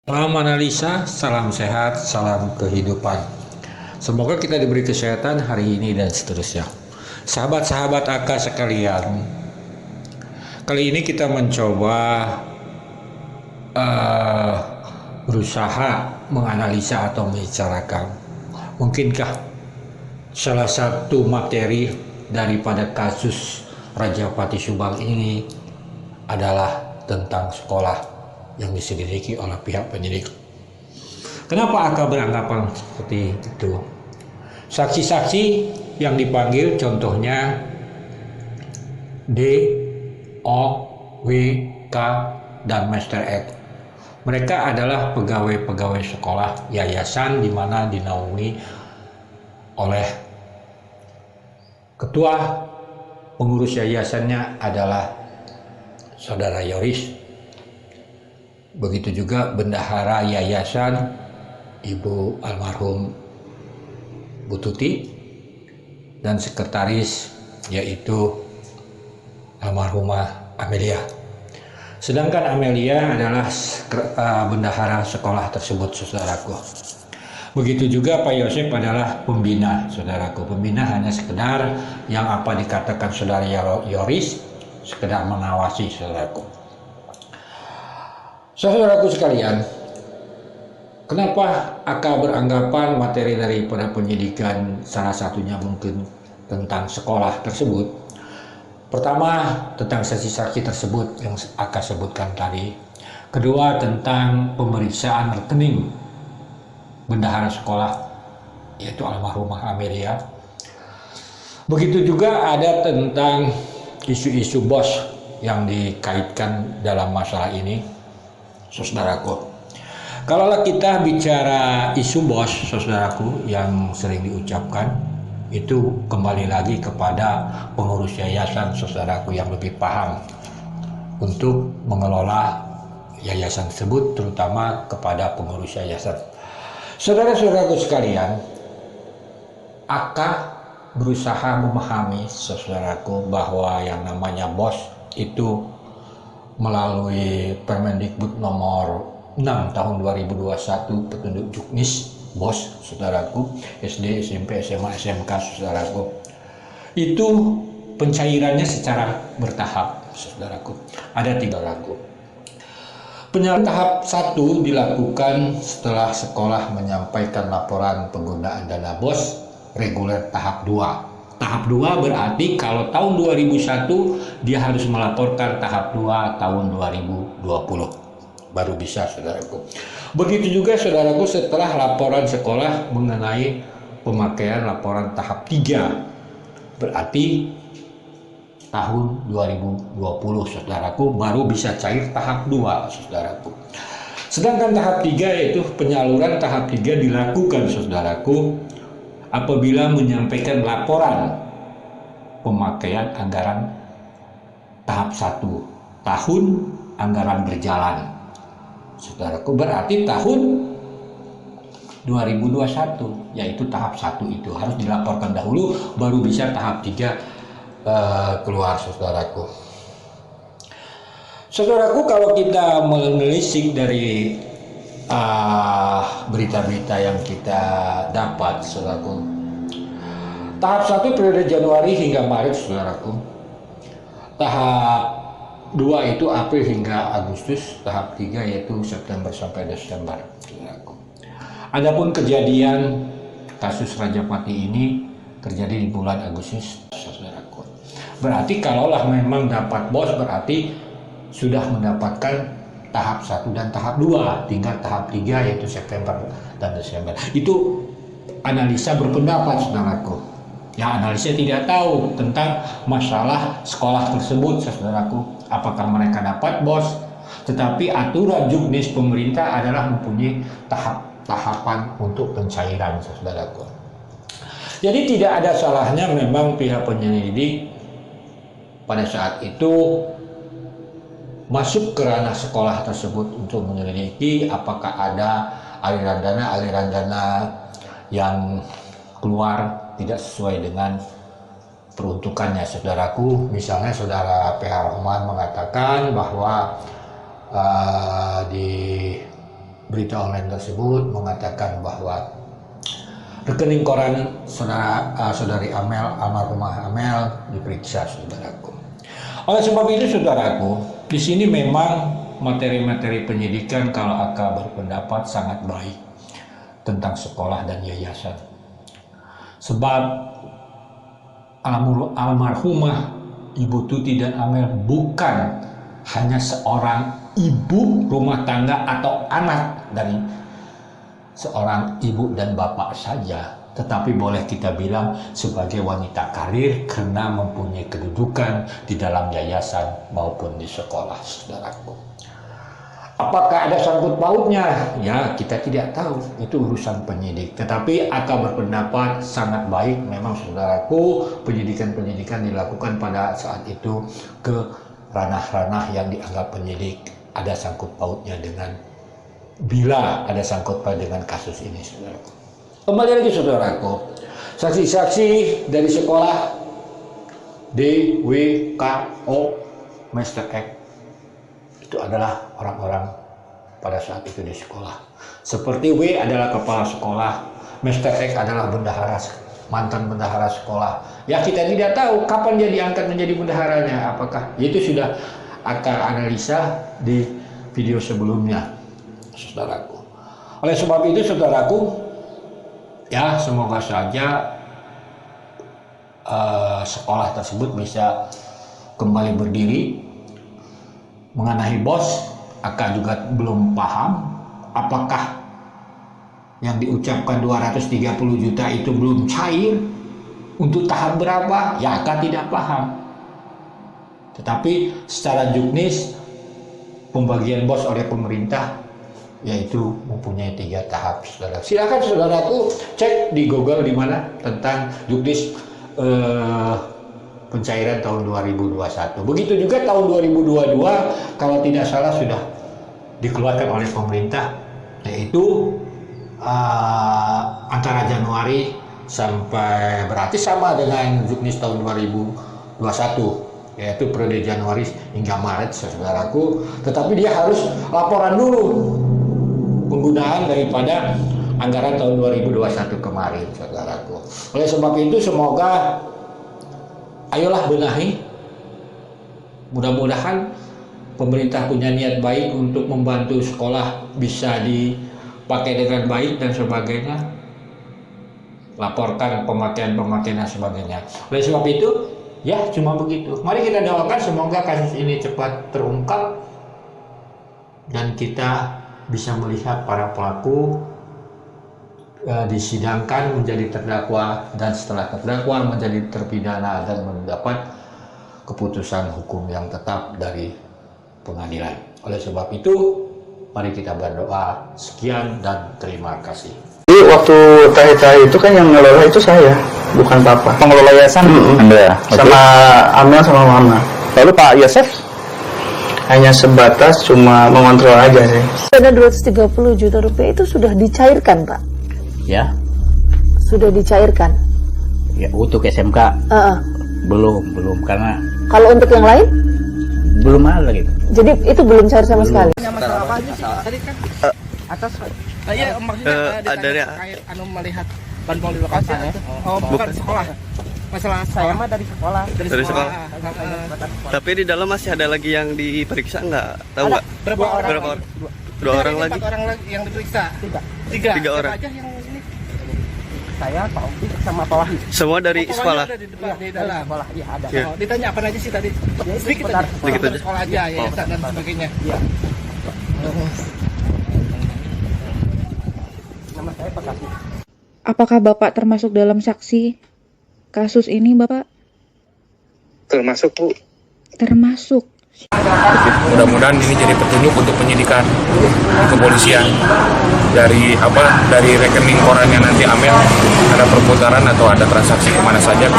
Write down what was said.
Salam analisa, salam sehat, salam kehidupan. Semoga kita diberi kesehatan hari ini dan seterusnya. Sahabat-sahabat AK sekalian, kali ini kita mencoba uh, berusaha menganalisa atau membicarakan, mungkinkah salah satu materi daripada kasus Raja Patih Subang ini adalah tentang sekolah yang diselidiki oleh pihak penyidik. Kenapa AK beranggapan seperti itu? Saksi-saksi yang dipanggil contohnya D, O, W, K, dan Master X. Mereka adalah pegawai-pegawai sekolah yayasan di mana dinaungi oleh ketua pengurus yayasannya adalah Saudara Yoris. Begitu juga bendahara yayasan Ibu almarhum Bu Tuti dan sekretaris yaitu almarhumah Amelia. Sedangkan Amelia adalah bendahara sekolah tersebut, saudaraku. Begitu juga Pak Yosef adalah pembina, saudaraku. Pembina hanya sekedar yang apa dikatakan Saudara Yoris, sekedar mengawasi, saudaraku. Saudaraku sekalian, kenapa AK beranggapan materi daripada penyidikan salah satunya mungkin tentang sekolah tersebut? Pertama, tentang saksi-saksi tersebut yang AK sebutkan tadi. Kedua, tentang pemeriksaan rekening bendahara sekolah, yaitu almarhumah Amelia. Begitu juga ada tentang isu-isu bos yang dikaitkan dalam masalah ini, saudaraku. Kalaulah kita bicara isu bos, saudaraku, yang sering diucapkan, itu kembali lagi kepada pengurus yayasan, saudaraku, yang lebih paham untuk mengelola yayasan tersebut, terutama kepada pengurus yayasan. Saudara-saudaraku sekalian, AK berusaha memahami, saudaraku, bahwa yang namanya bos itu melalui Permendikbud nomor 6 tahun 2021 petunjuk juknis bos, saudaraku, SD, SMP, SMA, SMK, saudaraku, itu pencairannya secara bertahap, saudaraku. Ada 3 laku. Penyalur tahap 1 dilakukan setelah sekolah menyampaikan laporan penggunaan dana bos reguler tahap 2. Tahap 2 berarti kalau tahun 2001 dia harus melaporkan tahap 2 tahun 2020. Baru bisa, saudaraku. Begitu juga, saudaraku, setelah laporan sekolah mengenai pemakaian laporan tahap 3. Berarti tahun 2020, saudaraku, baru bisa cair tahap 2, saudaraku. Sedangkan tahap 3 yaitu penyaluran tahap 3 dilakukan, saudaraku, apabila menyampaikan laporan pemakaian anggaran tahap 1 tahun anggaran berjalan, saudaraku. Berarti tahun 2021 yaitu tahap 1 itu harus dilaporkan dahulu, baru bisa tahap 3 keluar, saudaraku. Saudaraku, kalau kita menelisik dari berita-berita yang kita dapat, saudaraku, tahap 1 periode Januari hingga Maret, saudaraku. Tahap 2 itu April hingga Agustus, tahap 3 yaitu September sampai Desember, saudaraku. Adapun kejadian kasus Raja Patih ini terjadi di bulan Agustus, saudaraku. Berarti kalaulah memang dapat bos, berarti sudah mendapatkan tahap 1 dan tahap 2, tinggal tahap 3 yaitu September dan Desember. Itu analisa berpendapat, saudaraku. Ya, analisa tidak tahu tentang masalah sekolah tersebut, saudaraku. Apakah mereka dapat bos? Tetapi aturan juknis pemerintah adalah mempunyai tahapan untuk pencairan, saudaraku. Jadi tidak ada salahnya memang pihak penyelidik pada saat itu masuk ke ranah sekolah tersebut untuk menyelidiki apakah ada aliran dana yang keluar tidak sesuai dengan peruntukannya, saudaraku. Misalnya Saudara PH Rahman mengatakan bahwa di berita online tersebut mengatakan bahwa rekening koran saudari Amel, almarhumah Amel diperiksa, saudaraku. Oleh sebab itu, saudaraku, di sini memang materi-materi penyidikan kalau Aka berpendapat sangat baik tentang sekolah dan yayasan. Sebab almarhumah Ibu Tuti dan Amel bukan hanya seorang ibu rumah tangga atau anak dari seorang ibu dan bapak saja, tetapi boleh kita bilang sebagai wanita karir karena mempunyai kedudukan di dalam yayasan maupun di sekolah, saudaraku. Apakah ada sangkut pautnya? Ya, kita tidak tahu. Itu urusan penyidik. Tetapi Aka berpendapat sangat baik memang, saudaraku, penyidikan dilakukan pada saat itu ke ranah-ranah yang dianggap penyidik ada sangkut pautnya dengan, bila ada sangkut paut dengan kasus ini, saudaraku. Kembali lagi, saudaraku, saksi-saksi dari sekolah DWKO Master X itu adalah orang-orang pada saat itu di sekolah. Seperti W adalah kepala sekolah, Master X adalah bendahara, mantan bendahara sekolah. Ya, kita tidak tahu kapan dia diangkat menjadi bendaharanya. Apakah itu sudah akan analisa di video sebelumnya, saudaraku. Oleh sebab itu, saudaraku, ya semoga saja sekolah tersebut bisa kembali berdiri. Mengenai bos, Aka juga belum paham apakah yang diucapkan 230 juta itu belum cair, untuk tahap berapa, ya Aka tidak paham. Tetapi secara juknis pembagian bos oleh pemerintah yaitu mempunyai 3 tahap, saudara. Silakan saudaraku cek di Google di mana tentang juknis pencairan tahun 2021. Begitu juga tahun 2022 kalau tidak salah sudah dikeluarkan oleh pemerintah, yaitu antara Januari sampai, berarti sama dengan juknis tahun 2021, yaitu periode Januari hingga Maret, saudaraku. Tetapi dia harus laporan dulu penggunaan daripada anggaran tahun 2021 kemarin, saudaraku. Oleh sebab itu, semoga ayolah benahi. Mudah-mudahan pemerintah punya niat baik untuk membantu sekolah bisa dipakai dengan baik dan sebagainya. Laporkan pemakaian dan sebagainya. Oleh sebab itu, ya cuma begitu. Mari kita doakan semoga kasus ini cepat terungkap dan kita bisa melihat para pelaku disidangkan menjadi terdakwa, dan setelah terdakwa menjadi terpidana dan mendapat keputusan hukum yang tetap dari pengadilan. Oleh sebab itu, mari kita berdoa. Sekian dan terima kasih. Jadi waktu terakhir itu kan yang ngelola itu saya, bukan papa. Pengelola yayasan Anda, sama Amel sama Mama. Lalu Pak Yosef Hanya sebatas cuma mengontrol aja sih. Dana 230 juta rupiah itu sudah dicairkan, Pak? ya, Sudah dicairkan? ya untuk SMK belum karena Kalau untuk yang lain? belum ada gitu. Jadi itu belum cair sama sekali? Masalah apa aja sih? Tadi kan atas ya maksudnya dari terkait melihat bantuan di lokasi ya. Oh, bukan sekolah. Masalah saya mah dari sekolah. Dari sekolah. Tapi di dalam masih ada lagi yang diperiksa nggak? Tahu nggak? Berapa orang? Dua orang lagi. 4 orang lagi yang diperiksa. Tiga orang. Siapa aja yang ini? Saya, Pak Obi sama Pak Wahyu. Semua dari sekolah. Ada di dalam. Sekolah, iya ada. Ya. Oh, ditanya apa aja sih tadi? Sedikit aja. Sedikit aja. Sekolah aja ya, dan sebagainya. Iya. Nama saya Pak Kasih. Apakah Bapak termasuk dalam saksi kasus ini, Bapak? Termasuk, Bu. Termasuk. Mudah-mudahan ini jadi petunjuk untuk penyidikan di kepolisian dari rekening korannya nanti Amel ada perputaran atau ada transaksi kemana saja.